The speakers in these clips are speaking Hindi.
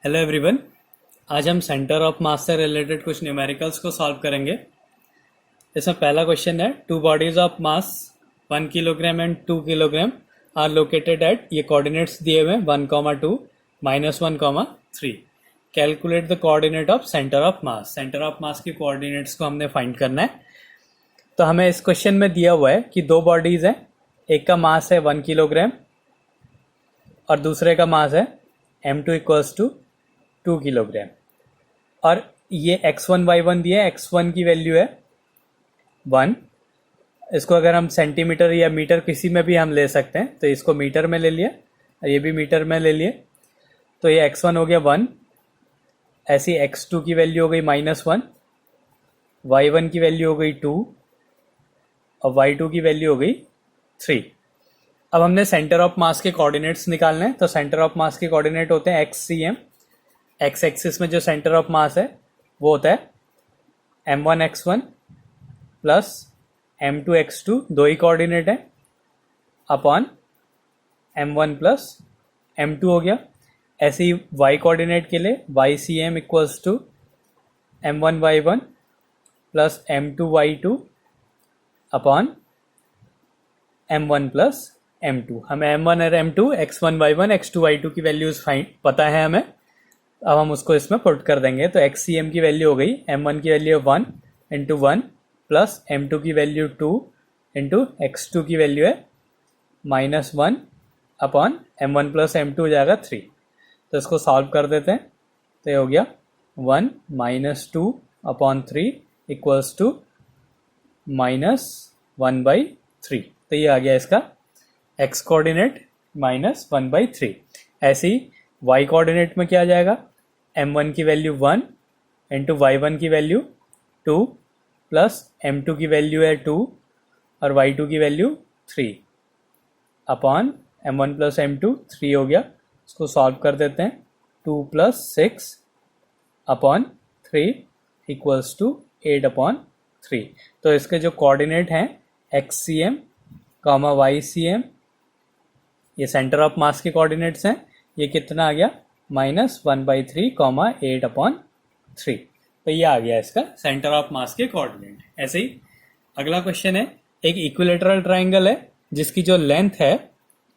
Hello everyone. आज हम सेंटर ऑफ मास से रिलेटेड कुछ न्यूमेरिकल्स को सॉल्व करेंगे। इसमें पहला क्वेश्चन है, two bodies of mass 1 kilogram and 2 kilogram are located at, ये कोऑर्डिनेट्स दिए हुए 1,2 -1,3। Calculate the coordinate of centre of mass. Centre of mass की कोऑर्डिनेट्स को हमने फाइंड करना है। तो हमें इस क्वेश्चन में दिया हुआ है कि दो बॉडीज हैं, एक का मास है 1 किलोग्राम और दूसरे का मास है m2 इक्वल्स टू 2 किलोग्राम। और ये x1 y1 दिया है, x1 की वैल्यू है 1। इसको अगर हम सेंटीमीटर या मीटर किसी में भी हम ले सकते हैं, तो इसको मीटर में ले लिया और ये भी मीटर में ले लिए, तो ये x1 हो गया 1। ऐसी x2 की वैल्यू हो गई -1, y1 की वैल्यू हो गई 2 और y2 की वैल्यू हो गई 3। अब हमने सेंटर ऑफ मास के कोऑर्डिनेट्स निकालने हैं। तो सेंटर ऑफ मास के कोऑर्डिनेट होते हैं XCM। एक्स एक्सिस में जो सेंटर ऑफ मास है वो होता है m1x1 प्लस m2x2, दो ही कोऑर्डिनेट है, अपॉन m1 प्लस m2 हो गया। ऐसे ही y कोऑर्डिनेट के लिए YCM equals to m1y1 plus m2y2 upon m1 plus m2। हमें m1 और m2, x1 y1 x2 y2 की वैल्यूज पता है हमें। अब हम उसको इसमें पुट कर देंगे। तो XCM की वैल्यू हो गई, m1 की वैल्यू 1 इंटू 1 प्लस m2 की वैल्यू 2 इंटू x2 की वैल्यू है -1 अपॉन m1 प्लस m2 हो जाएगा 3। तो इसको सॉल्व कर देते हैं। तो ये हो गया 1 -2 अपॉन 3 इक्वल्स टू -1/3। तो ये आ गया इसका x कोऑर्डिनेट -1/3। ऐसे ही y कोऑर्डिनेट में क्या आ जाएगा, m1 की वैल्यू 1 इंटू y1 की वैल्यू 2 प्लस m2 की वैल्यू है 2 और y2 की value 3 upon m1 plus m2 3 हो गया। इसको सॉल्व कर देते हैं। 2 plus 6 upon 3 equals to 8 upon 3। तो इसके जो कोऑर्डिनेट हैं XCM कॉमा YCM, ये सेंटर ऑफ मास के कोऑर्डिनेट्स हैं, ये कितना आ गया -1/3 8 अपॉन 3। तो ये आ गया इसका सेंटर ऑफ मास के कोऑर्डिनेट। ऐसे ही अगला क्वेश्चन है, एक इक्विलेटरल ट्राइंगल है जिसकी जो लेंथ है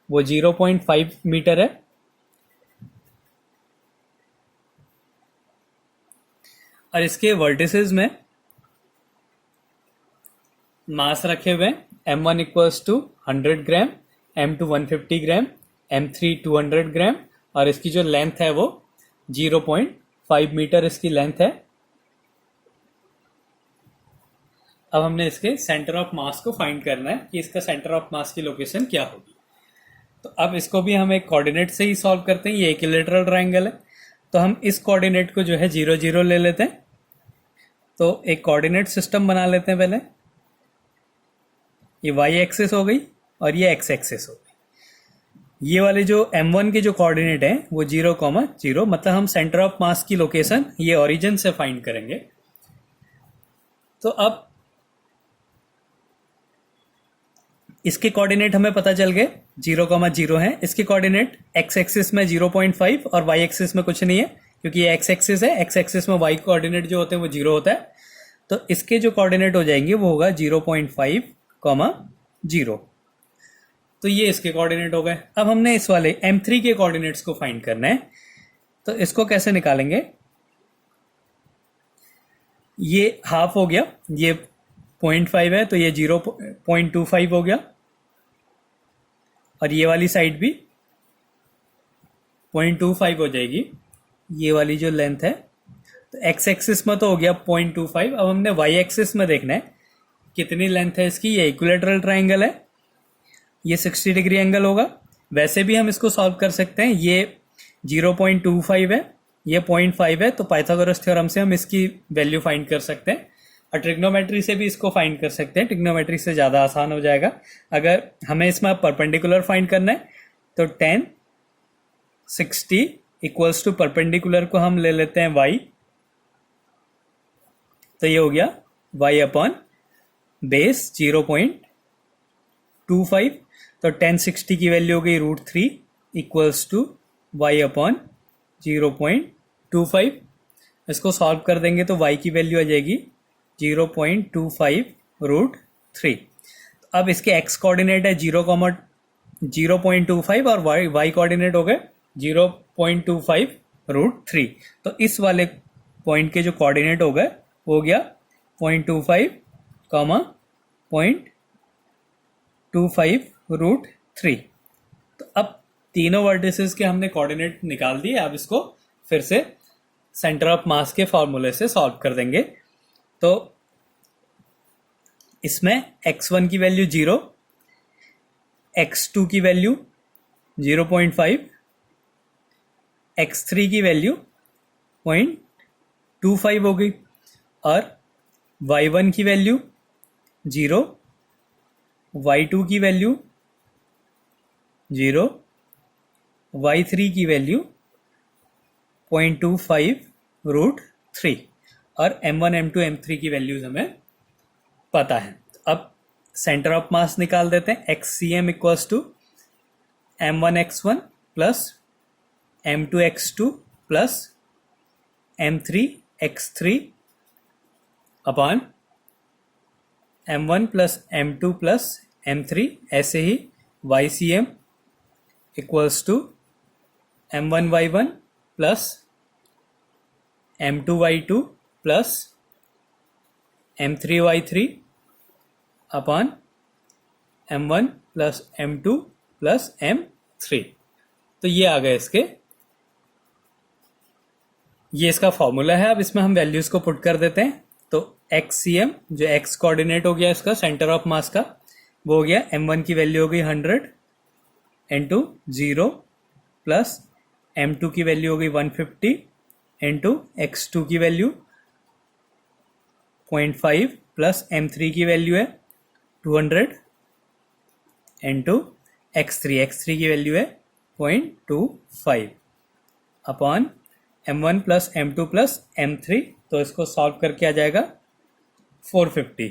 वो 0.5 मीटर है और इसके वर्टिसेस में मास रखे हुए m1 equals to 100 gram, m2 150 gram, m3 200 ग्राम और इसकी जो लेंथ है वो 0.5 मीटर इसकी लेंथ है। अब हमने इसके सेंटर ऑफ मास को फाइंड करना है कि इसका सेंटर ऑफ मास की लोकेशन क्या होगी। तो अब इसको भी हम एक कोऑर्डिनेट से ही सॉल्व करते हैं। ये इक्विलेटरल ट्राइंगल है, तो हम इस कोऑर्डिनेट को जो है 0 0 ले लेते हैं। तो एक कोऑर्डिनेट सिस्टम बना लेते हैं पहले। ये y एक्सिस हो गई और ये x एक्सिस हो गई। ये वाले जो m1 के जो कोऑर्डिनेट हैं वो 0,0, मतलब हम सेंटर ऑफ मास की लोकेशन ये ओरिजिन से फाइंड करेंगे। तो अब इसके कोऑर्डिनेट हमें पता चल गए 0,0 है। इसके कोऑर्डिनेट x एक्सिस में 0.5 और y एक्सिस में कुछ नहीं है, क्योंकि ये x एक्सिस है। x एक्सिस में y कोऑर्डिनेट जो होते हैं वो 0 होता है। तो इसके जो कोऑर्डिनेट हो जाएंगे वो होगा 0.5, 0। तो ये इसके कोऑर्डिनेट हो गए। अब हमने इस वाले m3 के कोऑर्डिनेट्स को फाइंड करना है। तो इसको कैसे निकालेंगे, ये हाफ हो गया, ये 0.5 है तो ये 0.25 हो गया और ये वाली साइड भी 0.25 हो जाएगी, ये वाली जो लेंथ है। तो x एक्सिस में तो हो गया 0.25। अब हमने y एक्सिस में देखना है कितनी लेंथ है इसकी। ये इक्विलेटरल ट्राइंगल है, ये 60 डिग्री एंगल होगा। वैसे भी हम इसको सॉल्व कर सकते हैं। ये 0.25 है, ये 0.5 है, तो पाइथागोरस थ्योरम से हम इसकी वैल्यू फाइंड कर सकते हैं और ट्रिग्नोमेट्री से भी इसको फाइंड कर सकते हैं। ट्रिग्नोमेट्री से ज़्यादा आसान हो जाएगा। अगर हमें इसमें परपेंडिकुलर फाइंड करना है तो 10 60 इक्वल्स टू परपेंडिकुलर को हम ले लेते हैं y। तो ये हो गया y अपॉन बेस 0.25। तो 1060 की वैल्यू हो गई √3 इक्वल्स टू y अपॉन 0.25। इसको सॉल्व कर देंगे तो y की वैल्यू आ जाएगी 0.25√3। अब इसके x कोऑर्डिनेट है 0.25 और y कोऑर्डिनेट हो गए 0.25√3। तो इस वाले पॉइंट के जो कोऑर्डिनेट हो गए वो हो गया 0.25, 0.25√3। तो अब तीनों वर्टिसेस के हमने कोऑर्डिनेट निकाल दिए। अब इसको फिर से सेंटर ऑफ मास के फॉर्मूले से सॉल्व कर देंगे। तो इसमें x1 की वैल्यू 0, x2 की वैल्यू 0.5, x3 की वैल्यू 0.25 हो गई और y1 की वैल्यू 0, y2 की वैल्यू 0, y3 की वैल्यू 0.25√3 और m1, m2, m3 की वैल्यूज हमें पता है। अब सेंटर ऑफ मास निकाल देते हैं। xcm equals to m1x1 plus m2x2 plus m3x3 upon m1 plus m2 plus m3। ऐसे ही ycm equals to m1y1 plus m2y2 plus m3y3 upon m1 plus m2 plus m3। तो ये आ गए ये इसका फॉर्मूला है। अब इसमें हम वैल्यूज को पुट कर देते हैं। तो xcm जो x कोऑर्डिनेट हो गया इसका सेंटर ऑफ मास का, वो हो गया m1 की वैल्यू हो गई 100 इंटू 0 प्लस m2 की वैल्यू हो गई 150 इंटू x2 की वैल्यू 0.5 प्लस m3 की वैल्यू है 200 इंटू x3 की वैल्यू है 0.25 upon m1 plus m2 plus m3। तो इसको सॉल्व करके आ जाएगा 450।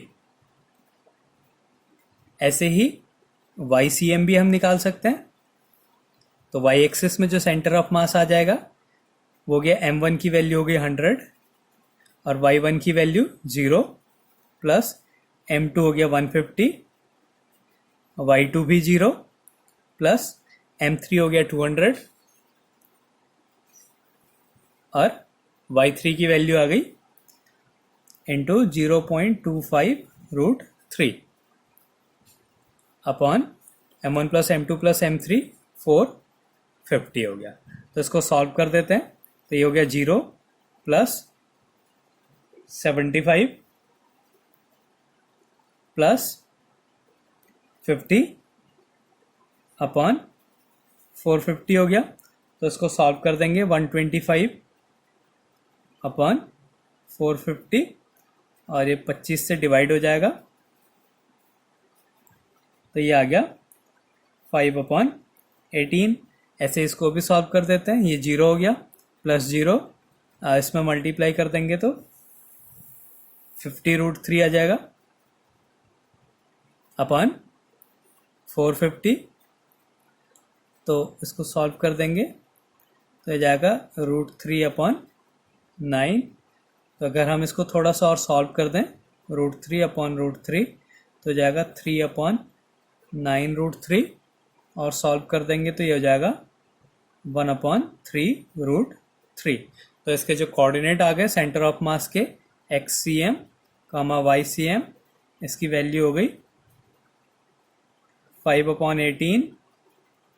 ऐसे ही ycm भी हम निकाल सकते हैं। तो y एक्सिस में जो सेंटर ऑफ मास आ जाएगा वो हो गया m1 की वैल्यू हो गई 100 और y1 की वैल्यू 0 प्लस m2 हो गया 150, y2 भी 0 प्लस m3 हो गया 200 और y3 की वैल्यू आ गई into 0.25√3 upon m1 plus m2 plus m3 450 हो गया। तो इसको सॉल्व कर देते हैं। तो ये हो गया 0 प्लस 75 प्लस 50 अपॉन 450 हो गया। तो इसको सॉल्व कर देंगे 125 अपॉन 450 और ये 25 से डिवाइड हो जाएगा। तो ये आ गया 5/18। ऐसे इसको भी सॉल्व कर देते हैं। ये 0 हो गया प्लस 0, इसमें मल्टीप्लाई कर देंगे तो 50√3 आ जाएगा अपॉन 450। तो इसको सॉल्व कर देंगे तो ये जाएगा √3/9। तो अगर हम इसको थोड़ा सा और सॉल्व कर दें √3/√3 तो जाएगा 3/9√3 और सॉल्व कर देंगे तो ये हो जाएगा 1/3√3। तो इसके जो कोऑर्डिनेट आ गए सेंटर ऑफ मास के xcm, ycm, इसकी वैल्यू हो गई 5/18,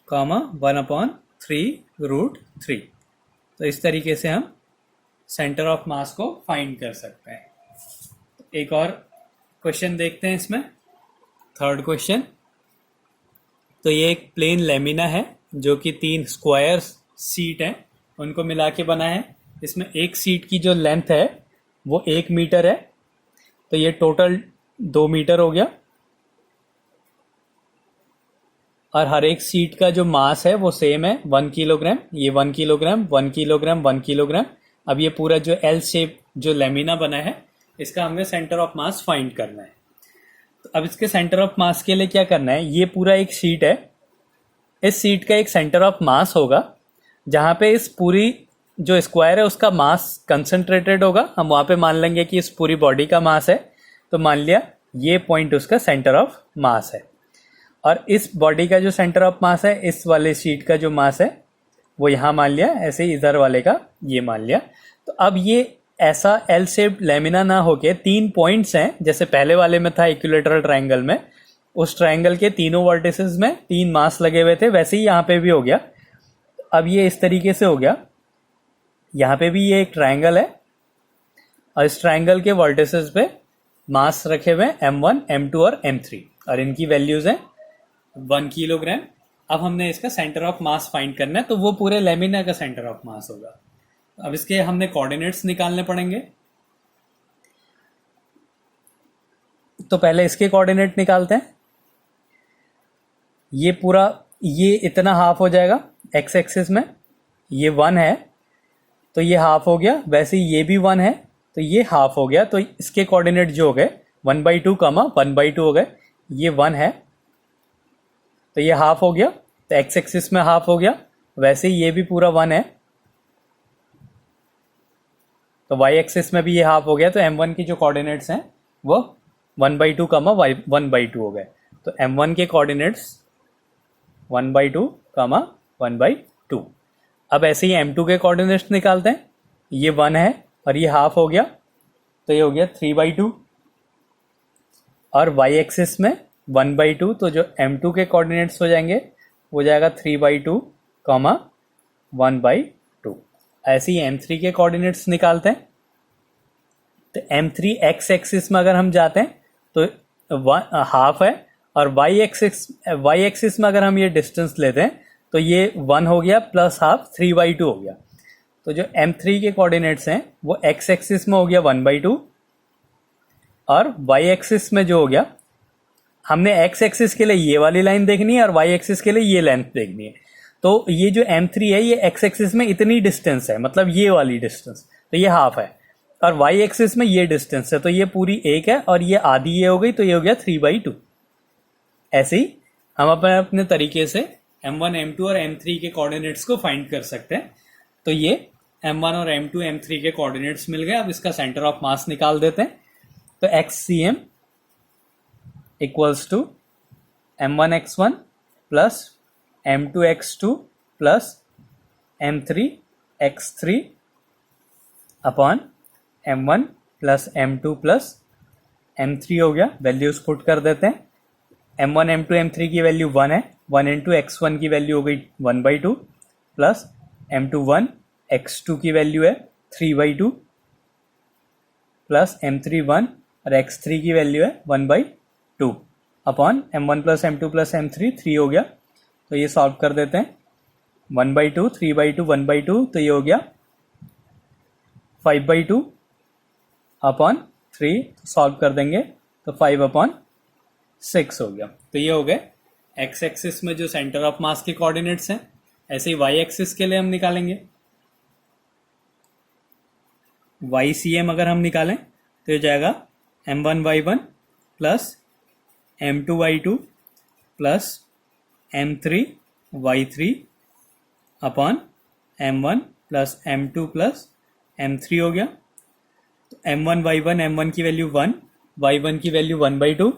1/3√3। तो इस तरीके से हम सेंटर ऑफ मास को फाइंड कर सकते हैं। एक और क्वेश्चन देखते हैं इसमें, थर्ड क्वेश्चन। तो ये एक प्लेन लेमिना है जो कि 3 स्क्वायर सीट हैं, उनको मिला के बना है। इसमें एक सीट की जो लेंथ है वो 1 मीटर है। तो ये टोटल 2 मीटर हो गया और हर एक सीट का जो मास है वो सेम है 1 किलोग्राम। ये 1 किलोग्राम, 1 किलोग्राम, 1 किलोग्राम। अब ये पूरा जो एल शेप जो लेमिना बना है इसका हमें सेंटर ऑफ मास फाइंड करना है। तो अब इसके सेंटर ऑफ मास के लिए क्या करना है, ये पूरा एक शीट है, इस शीट का एक सेंटर ऑफ मास होगा जहां पे इस पूरी जो स्क्वायर है उसका मास कंसंट्रेटेड होगा, हम वहाँ पे मान लेंगे कि इस पूरी बॉडी का मास है, तो मान लिया ये पॉइंट उसका सेंटर ऑफ मास है। और इस बॉडी का जो सेंटर ऑफ मास है, इस वाले शीट का जो मास है वो यहाँ मान लिया, ऐसे ही इधर वाले का ये मान लिया। तो अब ये ऐसा एल शेप्ड लेमिना ना होके 3 पॉइंट्स हैं, जैसे पहले वाले में था इक्विलेटरल ट्रायंगल में, उस ट्रायंगल के तीनों वर्टिसेस में 3 मास लगे हुए थे, वैसे ही यहाँ पे भी हो गया। अब ये इस तरीके से हो गया, यहाँ पे भी ये एक ट्रायंगल है और इस ट्रायंगल के वर्टिसेस पे मास रखे हुए M1, M2 और M3 और इनकी वैल्यूज हैं 1 किलोग्राम। अब हमने इसका सेंटर ऑफ मास फाइंड करना है, तो वो पूरे लेमिना का सेंटर ऑफ मास होगा। अब इसके हमने कोऑर्डिनेट्स निकालने पड़ेंगे। तो पहले इसके कोऑर्डिनेट निकालते हैं। ये पूरा ये इतना हाफ हो जाएगा एक्स एक्सिस में, ये 1 है तो ये हाफ हो गया, वैसे ही ये भी 1 है तो ये हाफ हो गया। तो इसके कोऑर्डिनेट जो हो गए 1/2 कमा 1/2 हो गए, ये 1 है तो ये हाफ हो गया, तो एक्स एक्सिस में हाफ हो गया, वैसे ही ये भी पूरा 1 है तो वाई एक्सिस में भी ये हाफ हो गया। तो M1 की जो कोऑर्डिनेट्स हैं वो 1/2 कमा 1/2 हो गए। तो M1 के कोऑर्डिनेट्स 1/2 कमा 1/2। अब ऐसे ही M2 के कोऑर्डिनेट्स निकालते हैं। ये 1 है और ये हाफ हो गया तो ये हो गया 3/2 और वाई एक्सिस में 1/2, तो जो M2 के कोऑर्डिनेट्स हो जाएंगे वो जाएगा 3/2 कॉमा 1/2। ऐसे ही M3 के कोऑर्डिनेट्स निकालते हैं। तो M3 एक्स एक्सिस में अगर हम जाते हैं तो हाफ है और वाई एक्सिस में अगर हम ये डिस्टेंस लेते हैं तो ये 1 हो गया प्लस हाफ 3/2 हो गया। तो जो M3 के कोऑर्डिनेट्स हैं वो एक्स एक्सिस में हो गया 1/2 और वाई एक्सिस में जो हो गया, हमने एक्स एक्सिस के लिए ये वाली लाइन देखनी है और वाई एक्सिस के लिए ये लेंथ देखनी है। तो ये जो M3 है ये एक्स एक्सिस में इतनी डिस्टेंस है, मतलब ये वाली डिस्टेंस, तो ये हाफ है और वाई एक्सिस में ये डिस्टेंस है तो ये पूरी 1 है और ये आधी ये हो गई तो ये हो गया 3/2। ऐसे ही हम अपने तरीके से M1, M2 और M3 के कोऑर्डिनेट्स को फाइंड कर सकते हैं। तो ये M1 और M2, M3 के कोऑर्डिनेट्स मिल गए। अब इसका सेंटर ऑफ मास निकाल देते हैं। तो XCM equals to M1x1 plus M2x2 plus M3x3 upon M1 plus M2 plus M3 हो गया। वैल्यूज पुट कर देते हैं। M1, M2, M3 की वैल्यू 1 है, 1 इंटू x1 की वैल्यू हो गई 1/2 प्लस M2 x2 की वैल्यू है 3/2 प्लस M3 1 और x3 की वैल्यू है 1/2 upon M1 plus M2 plus M3 3 हो गया। तो ये सॉल्व कर देते हैं। 1/2 3/2 1/2 तो ये हो गया 5/2 अपॉन 3, सॉल्व कर देंगे तो 5/6 हो गया। तो ये हो गए एक्स एक्सिस में जो सेंटर ऑफ मास के कोऑर्डिनेट्स हैं। ऐसे ही वाई एक्सिस के लिए हम निकालेंगे। YCM अगर हम निकालें तो ये जाएगा M1y1 plus M2y2 plus M3y3 upon M1 plus M2 plus M3 हो गया। तो M1y1, M1 की वैल्यू 1, y1 की वैल्यू 1/2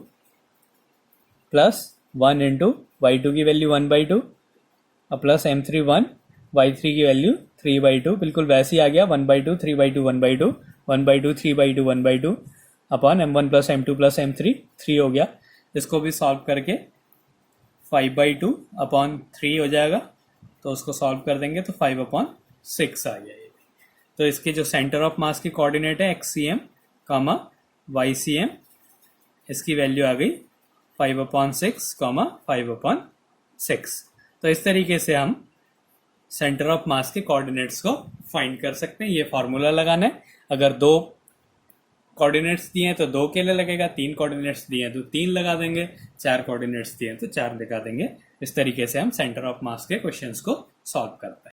प्लस 1 इंटू y2 की वैल्यू 1/2 और प्लस M3 1, y3 की वैल्यू 3/2, बिल्कुल वैसे ही आ गया 1/2 3/2 1/2 1/2 3/2 1/2 upon M1 plus M2 plus M3 3 हो गया। इसको भी सॉल्व करके 5/2 अपॉन 3 हो जाएगा। तो उसको सॉल्व कर देंगे तो 5/6 आ गया। तो इसके जो सेंटर ऑफ मास की कोऑर्डिनेट है XCM कॉमा YCM, इसकी वैल्यू आ गई 5/6 कॉमा 5/6। तो इस तरीके से हम सेंटर ऑफ मास के कोऑर्डिनेट्स को फाइंड कर सकते हैं। ये फॉर्मूला लगाना है। अगर 2 कोऑर्डिनेट्स दिए हैं तो 2 के लिए लगेगा, 3 कोऑर्डिनेट्स दिए हैं तो 3 लगा देंगे, 4 कोऑर्डिनेट्स दिए हैं तो 4 लगा देंगे। इस तरीके से हम सेंटर ऑफ मास के क्वेश्चंस को सॉल्व करते हैं।